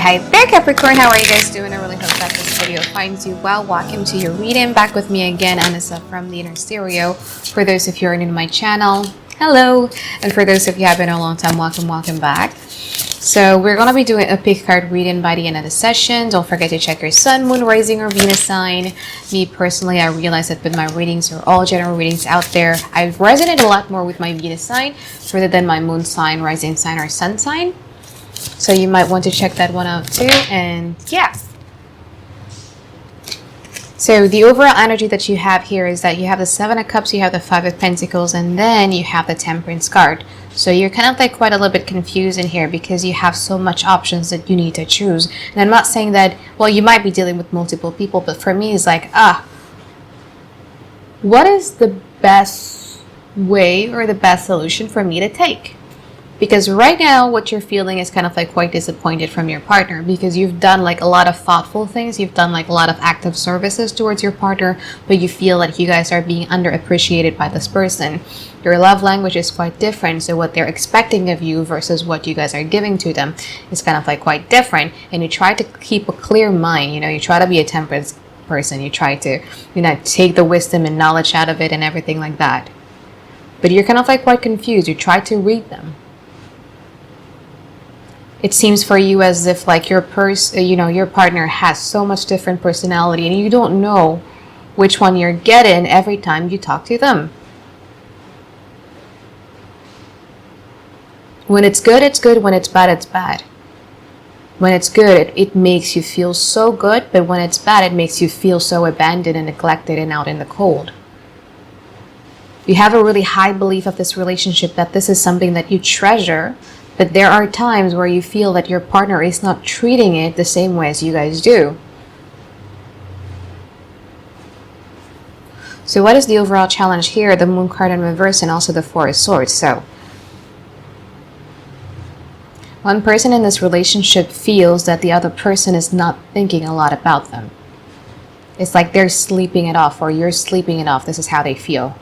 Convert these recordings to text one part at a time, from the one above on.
Hi there, Capricorn. How are you guys doing? I really hope that this video finds you well. Welcome to your reading. Back with me again, Anisa from the Inner Stereo. For those of you who are new to my channel, hello. And for those of you who have been a long time, welcome back. So we're going to be doing a pick card reading by the end of the session. Don't forget to check your sun, moon, rising, or Venus sign. Me personally, I realize that with my readings, are all general readings out there, I resonate a lot more with my Venus sign rather than my moon sign, rising sign, or sun sign. So you might want to check that one out too. And yeah. So the overall energy that you have here is that you have the Seven of Cups, you have the Five of Pentacles, and then you have the Temperance card. So you're kind of like quite a little bit confused in here because you have so much options that you need to choose. And I'm not saying that, well, you might be dealing with multiple people, but for me it's like, what is the best way or the best solution for me to take? Because right now what you're feeling is kind of like quite disappointed from your partner because you've done like a lot of thoughtful things. You've done like a lot of active services towards your partner, but you feel like you guys are being underappreciated by this person. Your love language is quite different. So what they're expecting of you versus what you guys are giving to them is kind of like quite different. And you try to keep a clear mind. You know, you try to be a temperance person. You try to, take the wisdom and knowledge out of it and everything like that. But you're kind of like quite confused. You try to read them. It seems for you as if like your partner has so much different personality and you don't know which one you're getting every time you talk to them. When it's good, it's good. When it's bad, it's bad. When it's good, it makes you feel so good, but when it's bad, it makes you feel so abandoned and neglected and out in the cold. You have a really high belief of this relationship that this is something that you treasure. But there are times where you feel that your partner is not treating it the same way as you guys do. So what is the overall challenge here? The Moon card in reverse and also the Four of Swords. So one person in this relationship feels that the other person is not thinking a lot about them. It's like they're sleeping it off or you're sleeping it off. This is how they feel.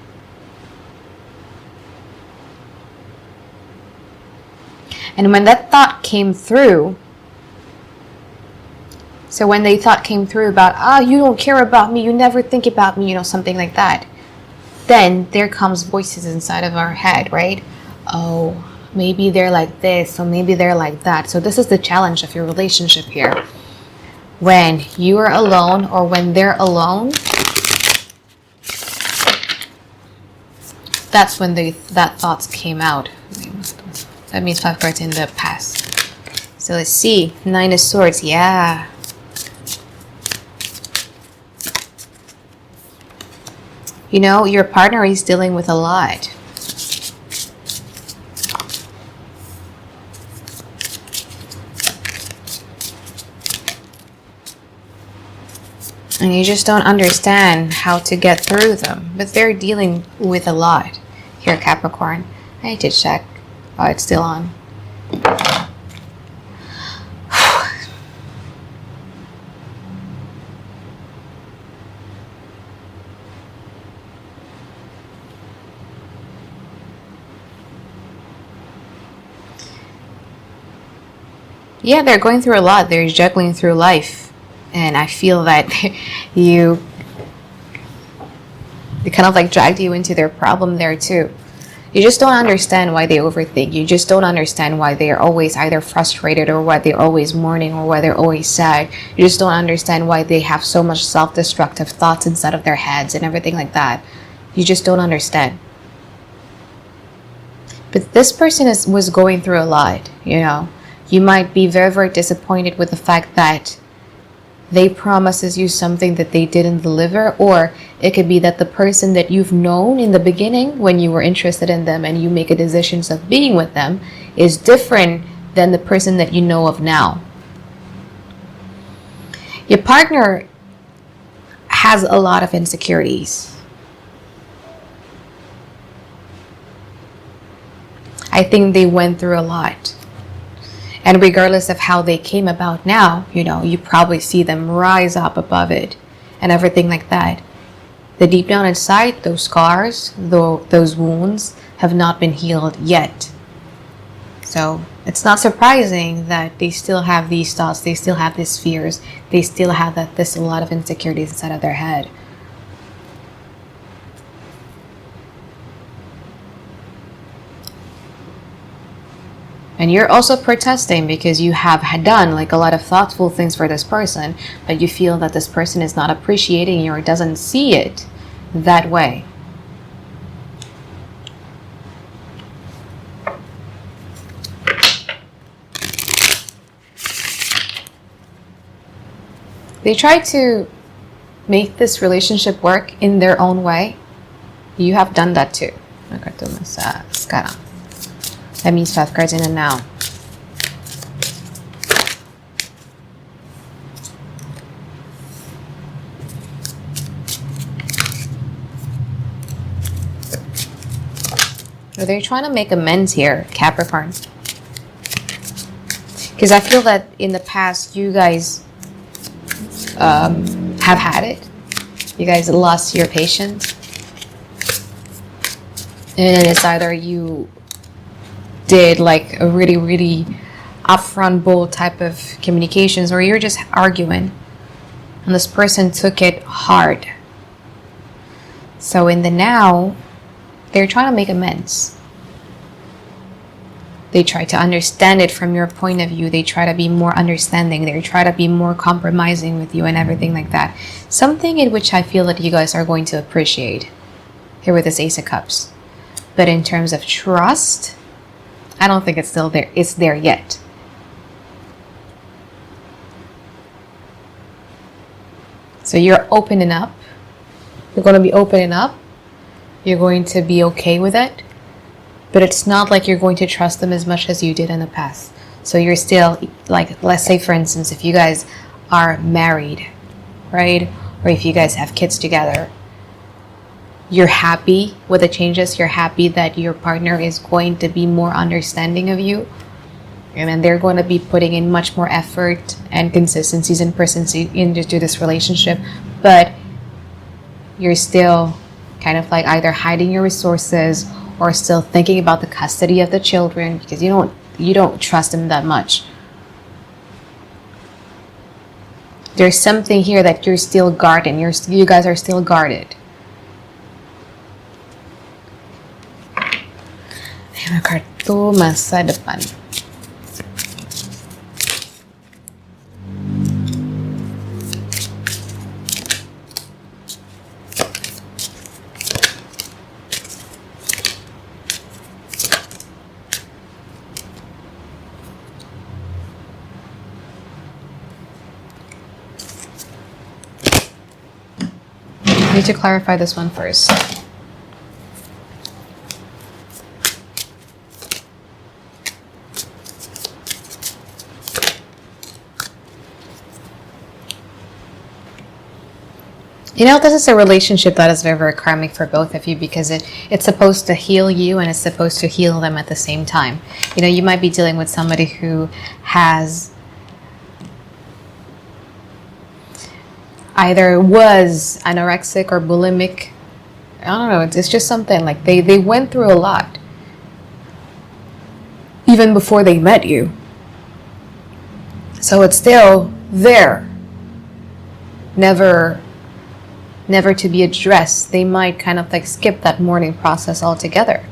And when that thought came through, so when the thought came through about, you don't care about me, you never think about me, something like that, then there comes voices inside of our head, right? Oh, maybe they're like this, or maybe they're like that. So this is the challenge of your relationship here. When you are alone or when they're alone, that's when that thoughts came out. That means 5 cards in the past. So let's see. 9 of Swords. Yeah. Your partner is dealing with a lot. And you just don't understand how to get through them. But they're dealing with a lot. Here, Capricorn. I need to check. Oh, it's still on. Yeah, they're going through a lot. They're juggling through life. And I feel that they kind of like dragged you into their problem there too. You just don't understand why they overthink. You just don't understand why they're always either frustrated or why they're always mourning or why they're always sad. You just don't understand why they have so much self-destructive thoughts inside of their heads and everything like that. You just don't understand. But this person was going through a lot, You might be very, very disappointed with the fact that they promises you something that they didn't deliver, or it could be that the person that you've known in the beginning when you were interested in them and you make a decision of being with them is different than the person that you know of now. Your partner has a lot of insecurities. I think they went through a lot. And regardless of how they came about now, you probably see them rise up above it and everything like that. The deep down inside, those scars, those wounds have not been healed yet. So it's not surprising that they still have these thoughts, they still have these fears, they still have this a lot of insecurities inside of their head. And you're also protesting because you have done like a lot of thoughtful things for this person, but you feel that this person is not appreciating you or doesn't see it that way. They try to make this relationship work in their own way. You have done that too. Agora sekarang. That means 5 cards in and now. They're trying to make amends here, Capricorn. Because I feel that in the past, you guys have had it. You guys lost your patience. And it's either you did like a really, really upfront, bold type of communications, or you're just arguing. And this person took it hard. So in the now, they're trying to make amends. They try to understand it from your point of view. They try to be more understanding. They try to be more compromising with you and everything like that. Something in which I feel that you guys are going to appreciate here with this Ace of Cups. But in terms of trust, I don't think it's still there. It's there yet. So you're opening up. You're going to be opening up. You're going to be okay with it. But it's not like you're going to trust them as much as you did in the past. So you're still, like, let's say, for instance, if you guys are married, right? Or if you guys have kids together, you're happy with the changes. You're happy that your partner is going to be more understanding of you. And then they're going to be putting in much more effort and consistencies and persistency into this relationship. But you're still kind of like either hiding your resources or still thinking about the custody of the children because you don't trust them that much. There's something here that you're still guarding. You guys are still guarded. Ayan, kartu masa depan. I need to clarify this one first. You know, this is a relationship that is very, very karmic for both of you because it's supposed to heal you and it's supposed to heal them at the same time. You know, you might be dealing with somebody who has either was anorexic or bulimic. I don't know, it's just something like they went through a lot even before they met you. So it's still there. Never to be addressed. They might kind of like skip that mourning process altogether.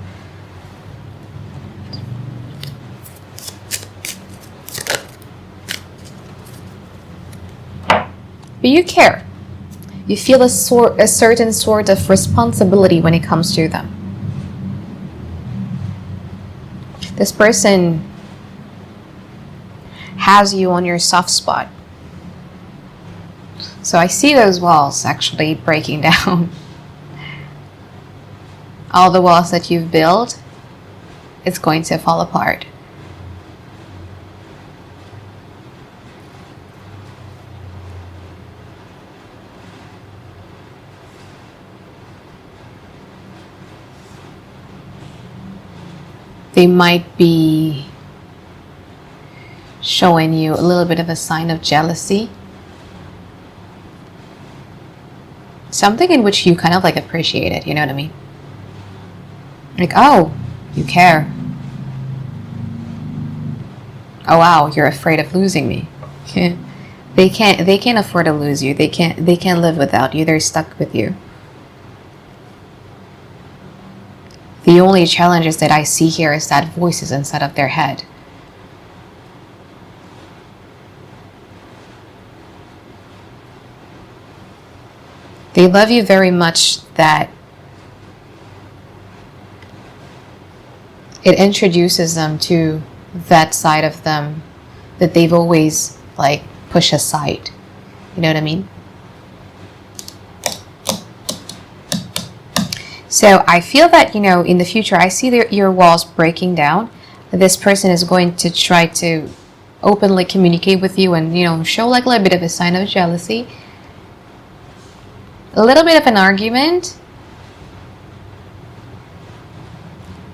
But you care. You feel a certain sort of responsibility when it comes to them. This person has you on your soft spot. So I see those walls actually breaking down. All the walls that you've built, it's going to fall apart. They might be showing you a little bit of a sign of jealousy. Something in which you kind of like appreciate it, you know what I mean? Like, oh, you care. Oh wow, you're afraid of losing me. They can't afford to lose you. They can't live without you. They're stuck with you. The only challenges that I see here is that voices inside of their head. They love you very much that it introduces them to that side of them that they've always like pushed aside. You know what I mean? So I feel that, in the future, I see your walls breaking down. This person is going to try to openly communicate with you and, show like a little bit of a sign of jealousy. A little bit of an argument.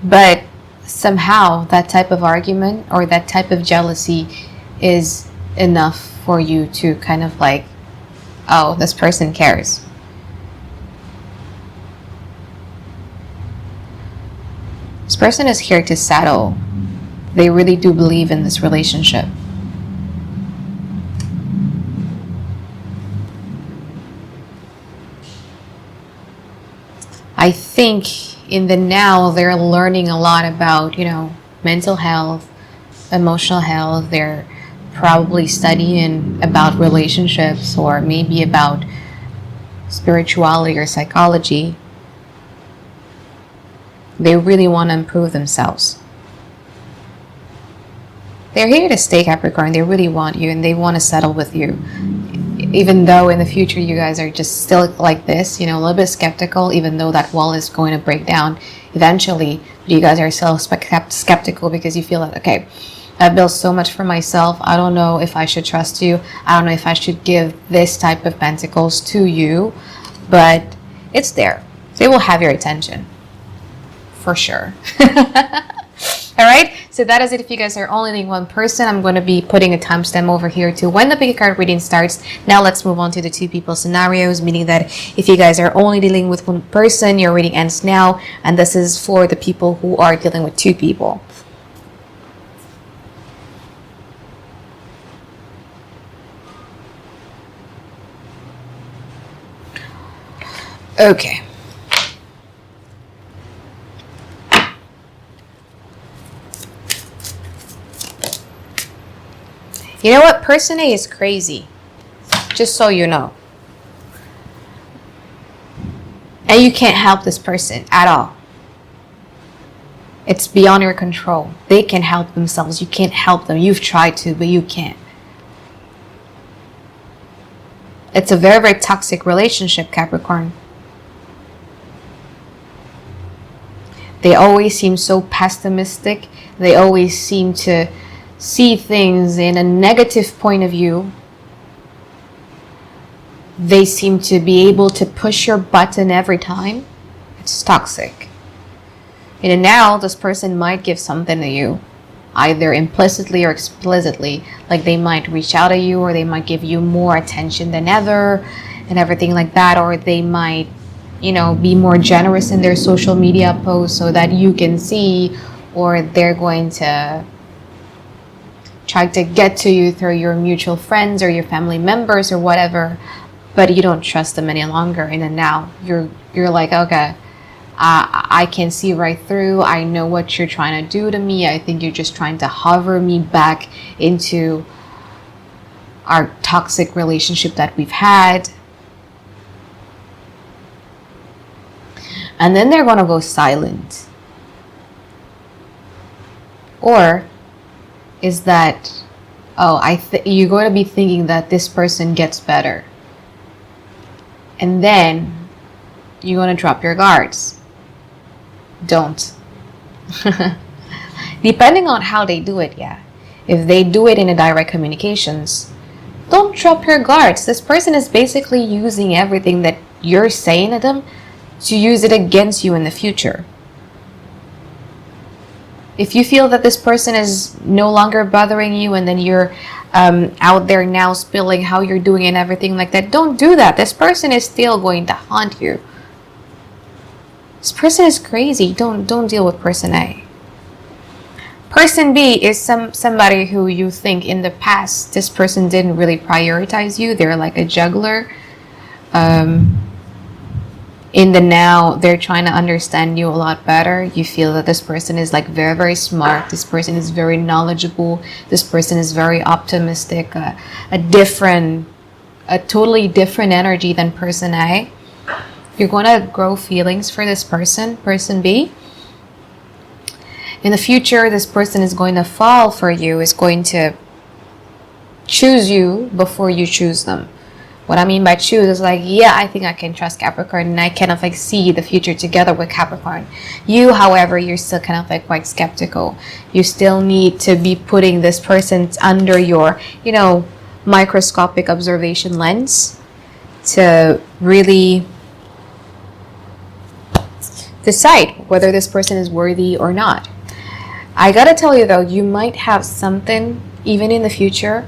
But somehow that type of argument or that type of jealousy is enough for you to kind of like, oh, this person cares. This person is here to settle. They really do believe in this relationship. I think in the now, they're learning a lot about, mental health, emotional health. They're probably studying about relationships or maybe about spirituality or psychology. They really want to improve themselves. They're here to stay, Capricorn. They really want you and they want to settle with you. Even though in the future you guys are just still like this, a little bit skeptical, even though that wall is going to break down eventually. But you guys are still skeptical because you feel like, okay, I've built so much for myself. I don't know if I should trust you. I don't know if I should give this type of pentacles to you. But it's there. They will have your attention. For sure. All right, so that is it. If you guys are only needing one person, I'm going to be putting a timestamp over here to when the pick a card reading starts. Now let's move on to the two people scenarios, meaning that if you guys are only dealing with one person, your reading ends now, and this is for the people who are dealing with two people. Okay. You know what? Person A is crazy. Just so you know. And you can't help this person at all. It's beyond your control. They can help themselves. You can't help them. You've tried to, but you can't. It's a very, very toxic relationship, Capricorn. They always seem so pessimistic. They always seem to see things in a negative point of view. They seem to be able to push your button every time. It's toxic. And now this person might give something to you, either implicitly or explicitly. Like they might reach out to you, or they might give you more attention than ever and everything like that. Or they might, be more generous in their social media posts so that you can see, or they're going to try to get to you through your mutual friends or your family members or whatever, but you don't trust them any longer. And then now you're like, okay, I can see right through. I know what you're trying to do to me. I think you're just trying to hover me back into our toxic relationship that we've had. And then they're going to go silent. Or is that, you're going to be thinking that this person gets better. And then you're going to drop your guards. Don't. Depending on how they do it, yeah. If they do it in a direct communications, don't drop your guards. This person is basically using everything that you're saying to them to use it against you in the future. If you feel that this person is no longer bothering you and then you're out there now spilling how you're doing and everything like that, don't do that. This person is still going to haunt you. This person is crazy. Don't deal with person A. Person B is somebody who you think in the past this person didn't really prioritize you. They're like a juggler. In the now, they're trying to understand you a lot better. You feel that this person is like very, very smart. This person is very knowledgeable. This person is very optimistic. A totally different energy than person A. You're going to grow feelings for this person, person B. In the future, this person is going to fall for you, is going to choose you before you choose them. What I mean by choose is like, yeah, I think I can trust Capricorn and I kind of like see the future together with Capricorn. You, however, you're still kind of like quite skeptical. You still need to be putting this person under your, microscopic observation lens to really decide whether this person is worthy or not. I gotta tell you though, you might have something, even in the future,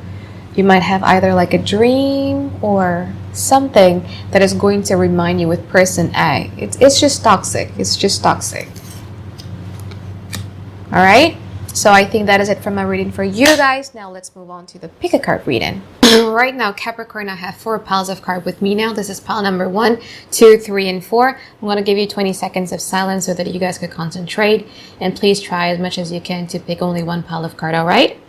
you might have either like a dream or something that is going to remind you with person A. It's just toxic. It's just toxic. All right. So I think that is it from my reading for you guys. Now let's move on to the pick a card reading. Right now, Capricorn, I have 4 piles of cards with me now. This is pile number 1, 2, 3, and 4. I'm going to give you 20 seconds of silence so that you guys could concentrate. And please try as much as you can to pick only 1 pile of card. All right.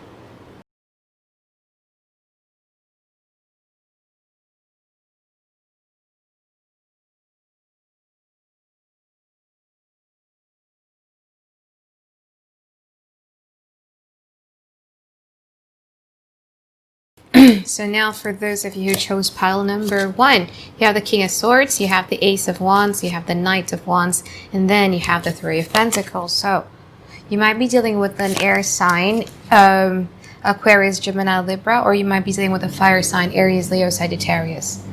So now for those of you who chose pile number 1, you have the King of Swords, you have the Ace of Wands, you have the Knight of Wands, and then you have the 3 of Pentacles. So you might be dealing with an air sign, Aquarius, Gemini, Libra, or you might be dealing with a fire sign, Aries, Leo, Sagittarius.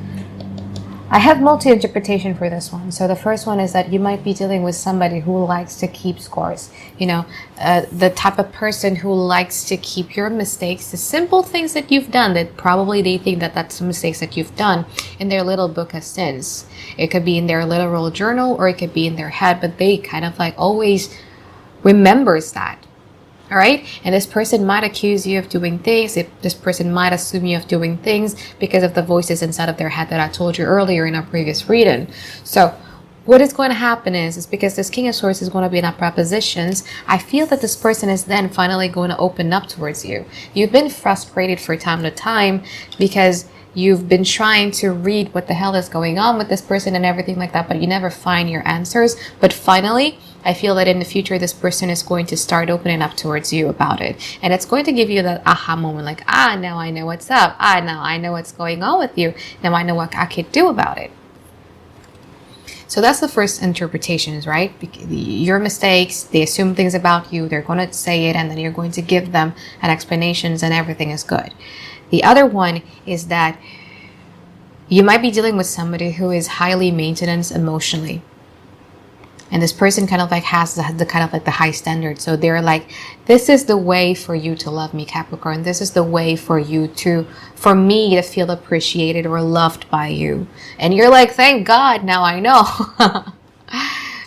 I have multi-interpretation for this one. So the first one is that you might be dealing with somebody who likes to keep scores. The type of person who likes to keep your mistakes, the simple things that you've done that probably they think that that's the mistakes that you've done in their little book of sins. It could be in their literal journal or it could be in their head, but they kind of like always remembers that. All right. And this person might accuse you of doing things. This person might assume you of doing things because of the voices inside of their head that I told you earlier in our previous reading. So what is going to happen is because this King of Swords is going to be in upright positions, I feel that this person is then finally going to open up towards you. You've been frustrated for time to time because you've been trying to read what the hell is going on with this person and everything like that, but you never find your answers. But finally, I feel that in the future, this person is going to start opening up towards you about it. And it's going to give you that aha moment, like, now I know what's up. Now I know what's going on with you. Now I know what I could do about it. So that's the first interpretations, right? Your mistakes, they assume things about you. They're going to say it and then you're going to give them an explanations and everything is good. The other one is that you might be dealing with somebody who is highly maintenance emotionally. And this person kind of like has the kind of like the high standard. So they're like, this is the way for you to love me, Capricorn. This is the way for me to feel appreciated or loved by you. And you're like, thank God, now I know.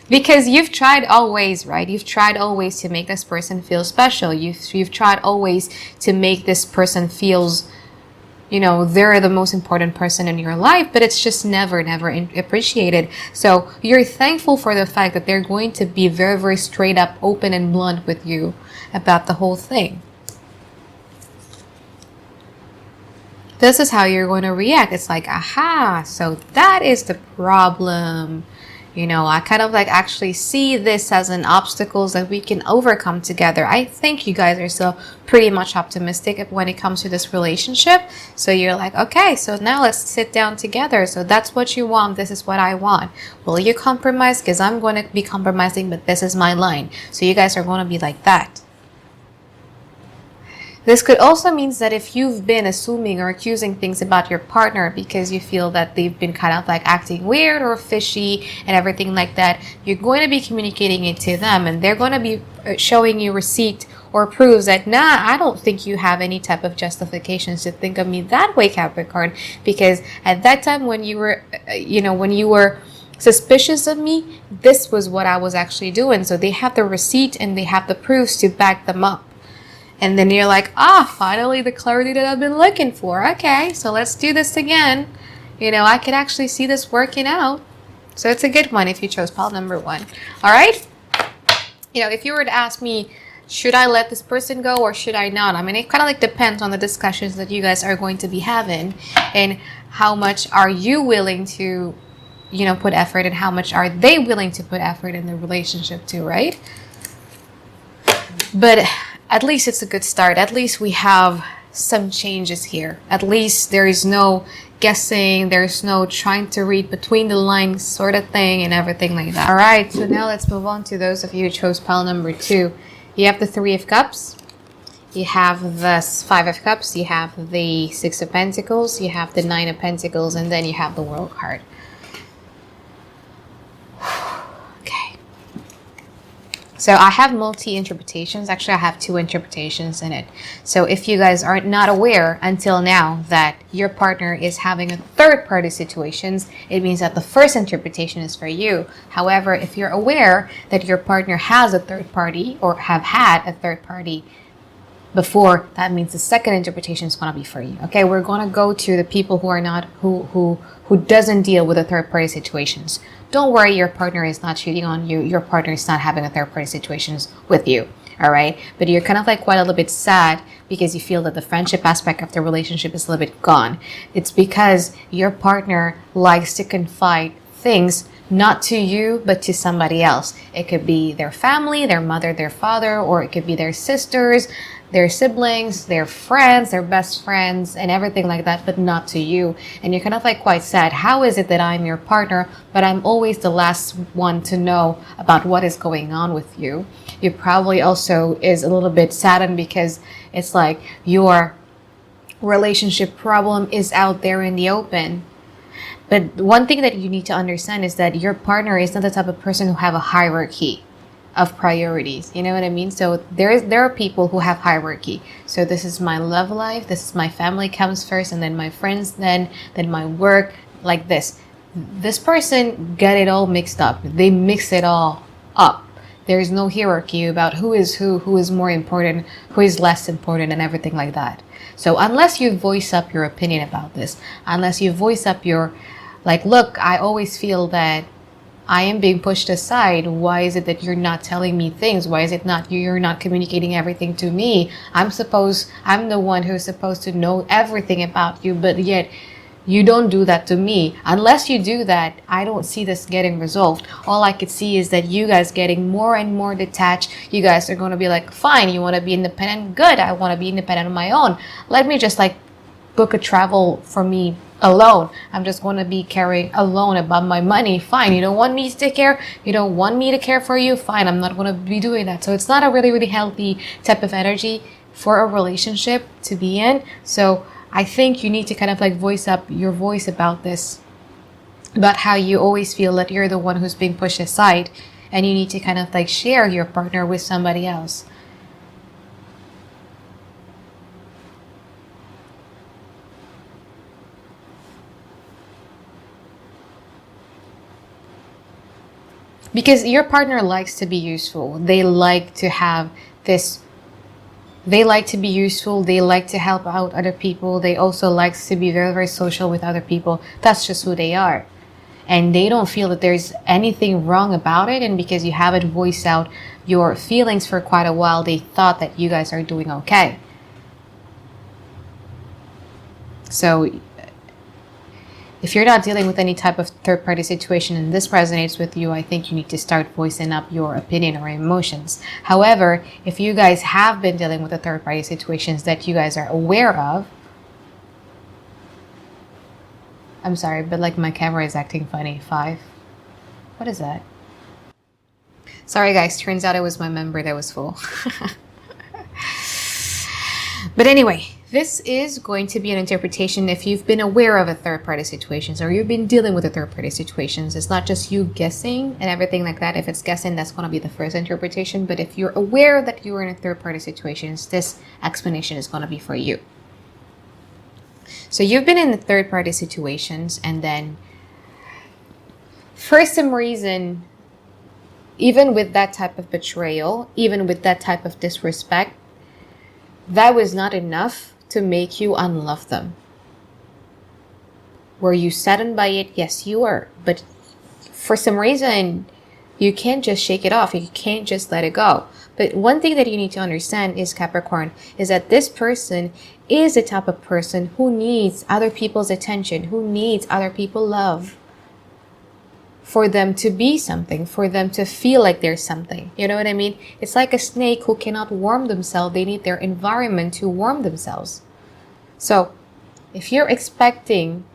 Because you've tried always, right? You've tried always to make this person feel special. You've tried always to make this person feels, they're the most important person in your life, but it's just never appreciated. So you're thankful for the fact that they're going to be very, very straight up, open and blunt with you about the whole thing. This is how you're going to react. It's like, aha, so that is the problem. I kind of like actually see this as an obstacles that we can overcome together. I think you guys are still pretty much optimistic when it comes to this relationship. So you're like, okay, so now let's sit down together. So that's what you want. This is what I want. Will you compromise? Because I'm going to be compromising, but this is my line. So you guys are going to be like that. This could also mean that if you've been assuming or accusing things about your partner because you feel that they've been kind of like acting weird or fishy and everything like that, you're going to be communicating it to them and they're going to be showing you receipt or proves that, I don't think you have any type of justifications to think of me that way, Capricorn, because at that time when you were, when you were suspicious of me, this was what I was actually doing. So they have the receipt and they have the proofs to back them up. And then you're like, finally the clarity that I've been looking for. Okay, so let's do this again. I could actually see this working out. So it's a good one if you chose pile number 1. All right? If you were to ask me, should I let this person go or should I not? I mean, it kind of like depends on the discussions that you guys are going to be having and how much are you willing to, put effort and how much are they willing to put effort in the relationship too, right? But at least it's a good start. At least we have some changes here. At least there is no guessing. There's no trying to read between the lines sort of thing and everything like that. All right, so now let's move on to those of you who chose pile number 2. You have the 3 of Cups. You have the 5 of Cups. You have the 6 of Pentacles. You have the 9 of Pentacles. And then you have the World card. So I have multi-interpretations. Actually, I have 2 interpretations in it. So if you guys are not aware until now that your partner is having a third-party situations, it means that the first interpretation is for you. However, if you're aware that your partner has a third party or have had a third party before, that means the second interpretation is going to be for you. Okay, we're going to go to the people who are not, who doesn't deal with the third party situations. Don't worry, your partner is not cheating on you. Your partner is not having a third party situations with you. All right, but you're kind of like quite a little bit sad because you feel that the friendship aspect of the relationship is a little bit gone. It's because your partner likes to confide things not to you, but to somebody else. It could be their family, their mother, their father, or it could be their sisters, their siblings, their friends, their best friends, and everything like that, but not to you. And you're kind of like quite sad. How is it that I'm your partner, but I'm always the last one to know about what is going on with you? You probably also is a little bit saddened because it's like your relationship problem is out there in the open. But one thing that you need to understand is that your partner is not the type of person who have a hierarchy of priorities. You know what I mean? So there are people who have hierarchy. So this is my love life, this is my family comes first, and then my friends, then my work, like this. This person got it all mixed up. They mix it all up. There is no hierarchy about who is more important, who is less important, and everything like that. So unless you voice up your opinion about this, unless you voice up your, like, look, I always feel that I am being pushed aside. Why is it that you're not telling me things? Why is it not you're not communicating everything to me? I'm the one who's supposed to know everything about you, but yet you don't do that to me. Unless you do that, I don't see this getting resolved. All I could see is that you guys getting more and more detached. You guys are going to be like, fine, you want to be independent? Good, I want to be independent on my own. Let me just like book a travel for me alone. I'm just going to be carrying alone about my money. Fine, you don't want me to take care? You don't want me to care for you? Fine, I'm not going to be doing that. So it's not a really, really healthy type of energy for a relationship to be in. So I think you need to kind of like voice up your voice about this, about how you always feel that you're the one who's being pushed aside, and you need to kind of like share your partner with somebody else. Because your partner likes to be useful. They like to have this. They like to be useful. They like to help out other people. They also like to be very, very social with other people. That's just who they are. And they don't feel that there's anything wrong about it. And because you haven't voiced out your feelings for quite a while, they thought that you guys are doing okay. So if you're not dealing with any type of third-party situation and this resonates with you, I think you need to start voicing up your opinion or emotions. However, if you guys have been dealing with the third-party situations that you guys are aware of, I'm sorry, but like my camera is acting funny. 5. What is that? Sorry guys, turns out it was my member that was full. But anyway, this is going to be an interpretation if you've been aware of a third-party situations or you've been dealing with a third-party situations. It's not just you guessing and everything like that. If it's guessing, that's going to be the first interpretation. But if you're aware that you're in a third-party situations, this explanation is going to be for you. So you've been in the third-party situations, and then for some reason, even with that type of betrayal, even with that type of disrespect, that was not enough to make you unlove them. Were you saddened by it? Yes, you were. But for some reason, you can't just shake it off. You can't just let it go. But one thing that you need to understand is, Capricorn, is that this person is the type of person who needs other people's attention, who needs other people's love for them to be something, for them to feel like there's something. You know what I mean? It's like a snake who cannot warm themselves. They need their environment to warm themselves. So if you're expecting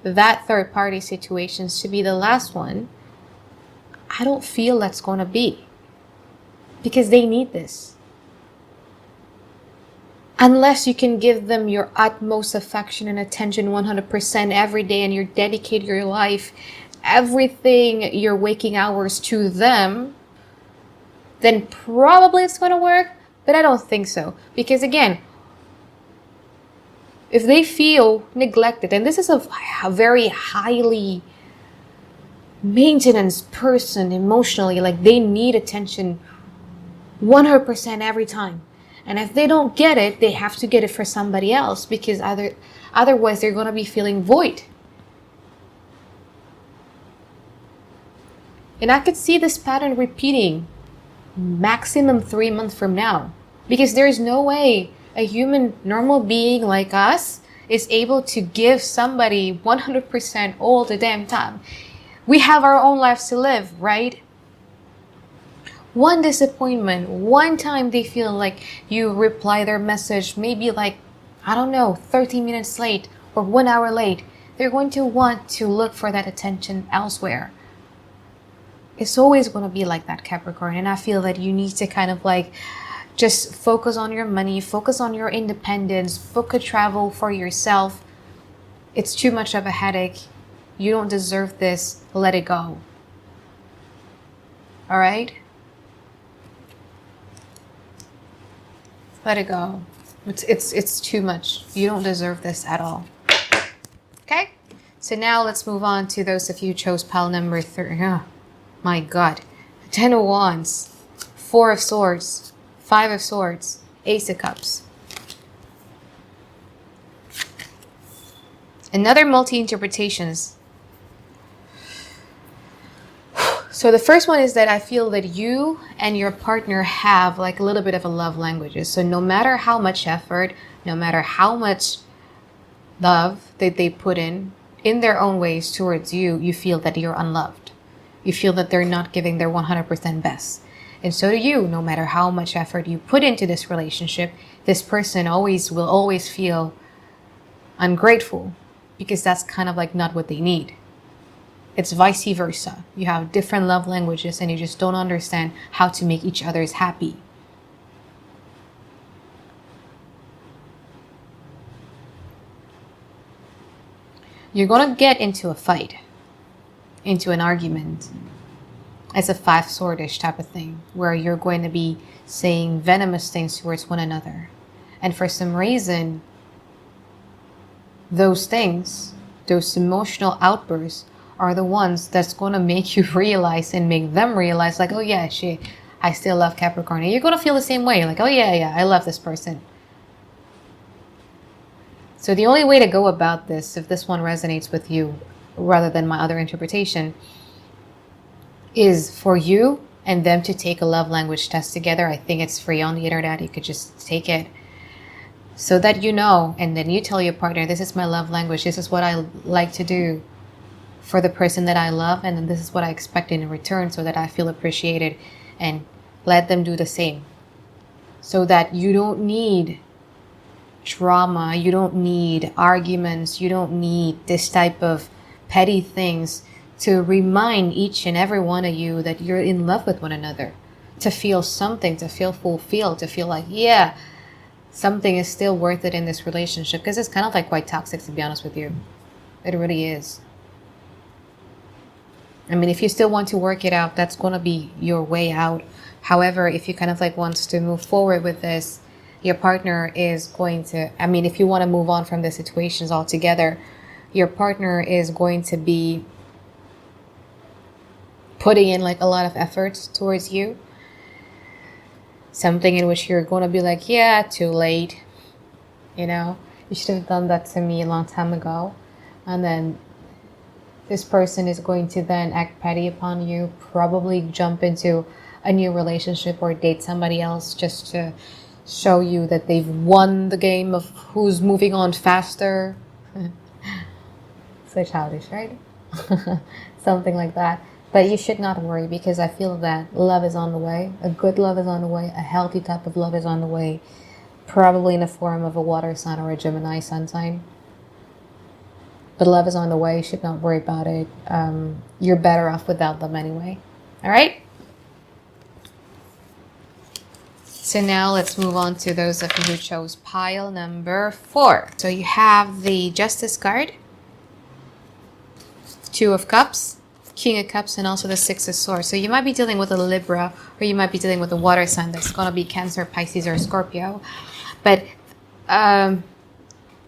that third party situations to be the last one, I don't feel that's going to be, because they need this. Unless you can give them your utmost affection and attention 100% every day, and you dedicate your life, everything, your waking hours to them, then probably it's going to work. But I don't think so. Because again, if they feel neglected, and this is a very highly maintenance person emotionally, like they need attention 100% every time. And if they don't get it, they have to get it for somebody else, because otherwise they're going to be feeling void. And I could see this pattern repeating maximum 3 months from now, because there is no way a human normal being like us is able to give somebody 100% all the damn time. We have our own lives to live, right? One disappointment, one time they feel like you reply their message, maybe like, I don't know, 30 minutes late or 1 hour late, they're going to want to look for that attention elsewhere. It's always going to be like that, Capricorn. And I feel that you need to kind of like just focus on your money, focus on your independence, book a travel for yourself. It's too much of a headache. You don't deserve this. Let it go. All right? Let it go. It's too much. You don't deserve this at all. Okay? So now let's move on to those of you who chose pile number 3. Oh, my God. 10 of Wands, 4 of Swords, 5 of Swords, Ace of Cups. Another multi-interpretations. So the first one is that I feel that you and your partner have like a little bit of a love languages. So no matter how much effort, no matter how much love that they put in their own ways towards you, you feel that you're unloved. You feel that they're not giving their 100% best. And so do you. No matter how much effort you put into this relationship, this person will always feel ungrateful, because that's kind of like not what they need. It's vice versa. You have different love languages and you just don't understand how to make each other's happy. You're going to get into a fight, into an argument. It's a 5 swordish type of thing, where you're going to be saying venomous things towards one another. And for some reason, those things, those emotional outbursts, are the ones that's going to make you realize and make them realize, like, oh yeah, I still love Capricorn. And you're going to feel the same way, like, oh yeah, I love this person. So the only way to go about this, if this one resonates with you rather than my other interpretation, is for you and them to take a love language test together. I think it's free on the internet. You could just take it so that you know, and then you tell your partner, this is my love language. This is what I like to do for the person that I love, and then this is what I expect in return, so that I feel appreciated, and let them do the same, so that you don't need drama, you don't need arguments, you don't need this type of petty things to remind each and every one of you that you're in love with one another, to feel something, to feel fulfilled, to feel like, yeah, something is still worth it in this relationship, because it's kind of like quite toxic, to be honest with you. It really is. I mean, if you still want to work it out, that's going to be your way out. However, if you kind of like wants to move forward with this, your partner is going to, I mean, if you want to move on from the situations altogether, your partner is going to be putting in like a lot of efforts towards you. something in which you're going to be like, yeah, too late. You know, you should have done that to me a long time ago. And then this person is going to then act petty upon you, probably jump into a new relationship or date somebody else just to show you that they've won the game of who's moving on faster. So childish, right? Something like that. But you should not worry, because I feel that love is on the way. A good love is on the way. A healthy type of love is on the way. Probably in the form of a water sign or a Gemini sun sign. But love is on the way. You should not worry about it. You're better off without them anyway. All right? So now let's move on to those of you who chose pile number 4. So you have the Justice card, 2 of Cups, King of Cups, and also the 6 of Swords. So you might be dealing with a Libra, or you might be dealing with a water sign that's going to be Cancer, Pisces, or Scorpio. But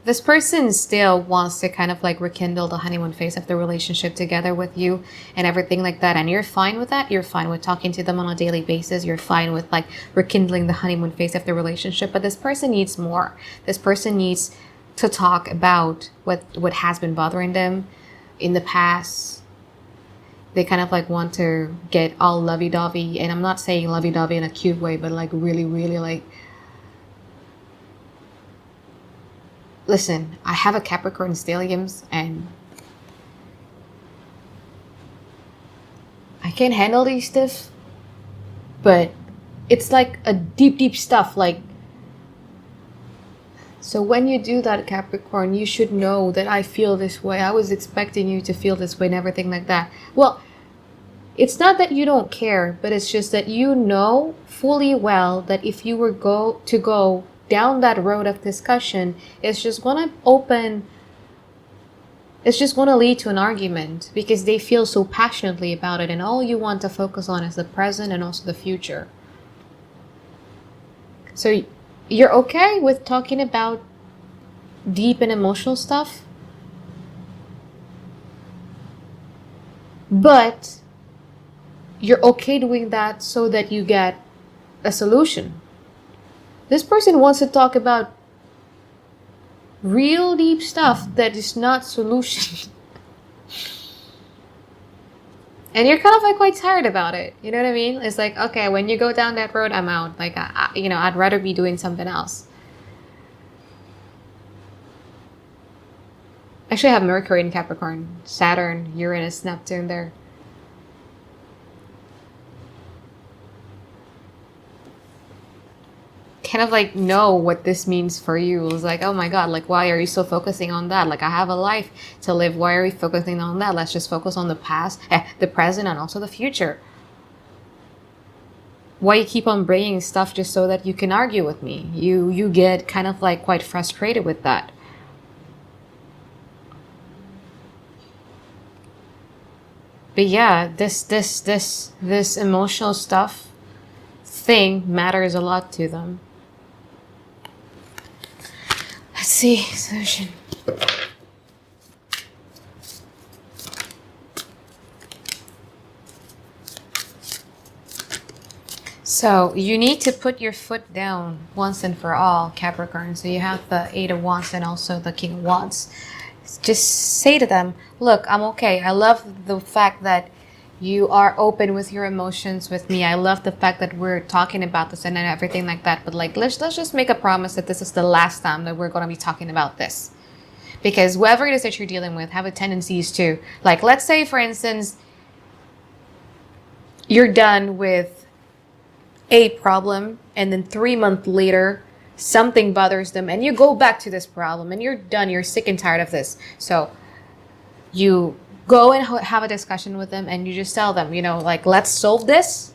this person still wants to kind of like rekindle the honeymoon phase of the relationship together with you and everything like that. And you're fine with that. You're fine with talking to them on a daily basis. You're fine with like rekindling the honeymoon phase of the relationship. But this person needs more. This person needs to talk about what has been bothering them in the past. They kind of like want to get all lovey-dovey. And I'm not saying lovey-dovey in a cute way, but like really, really like... Listen, I have a Capricorn stelliums and I can't handle these stuff, but it's like a deep, deep stuff. Like, so when you do that, Capricorn, you should know that I feel this way. I was expecting you to feel this way and everything like that. Well, it's not that you don't care, but it's just that you know fully well that if you were go down that road of discussion, it's just going to lead to an argument, because they feel so passionately about it, and all you want to focus on is the present and also the future. So you're okay with talking about deep and emotional stuff, but you're okay doing that so that you get a solution. This person wants to talk about real deep stuff that is not solution. And you're kind of like quite tired about it. You know what I mean? It's like, okay, when you go down that road, I'm out. Like, I'd rather be doing something else. Actually, I have Mercury in Capricorn, Saturn, Uranus, Neptune there. Kind of like know what this means for you. It's like, oh my god, like, why are you still focusing on that? Like, I have a life to live. Why are we focusing on that? Let's just focus on the past, the present, and also the future. Why you keep on bringing stuff just so that you can argue with me? You get kind of like quite frustrated with that. But yeah, this emotional stuff thing matters a lot to them. Let's see, solution. So you need to put your foot down once and for all, Capricorn. So you have the 8 of Wands and also the King of Wands. Just say to them, look, I'm okay. I love the fact that you are open with your emotions with me. I love the fact that we're talking about this and everything like that. But like, let's just make a promise that this is the last time that we're going to be talking about this. Because whoever it is that you're dealing with have a tendencies to, like, let's say, for instance, you're done with a problem and then 3 months later, something bothers them and you go back to this problem and you're done. You're sick and tired of this. So you go and have a discussion with them and you just tell them, you know, like, let's solve this.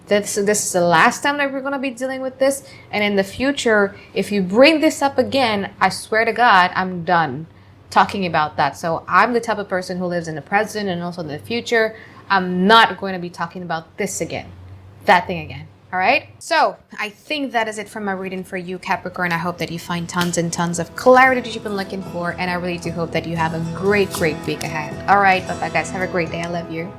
This is the last time that we're going to be dealing with this. And in the future, if you bring this up again, I swear to God, I'm done talking about that. So I'm the type of person who lives in the present and also in the future. I'm not going to be talking about this again, that thing again. All right. So I think that is it for my reading for you, Capricorn. I hope that you find tons and tons of clarity that you've been looking for. And I really do hope that you have a great, great week ahead. All right. Bye-bye, guys. Have a great day. I love you.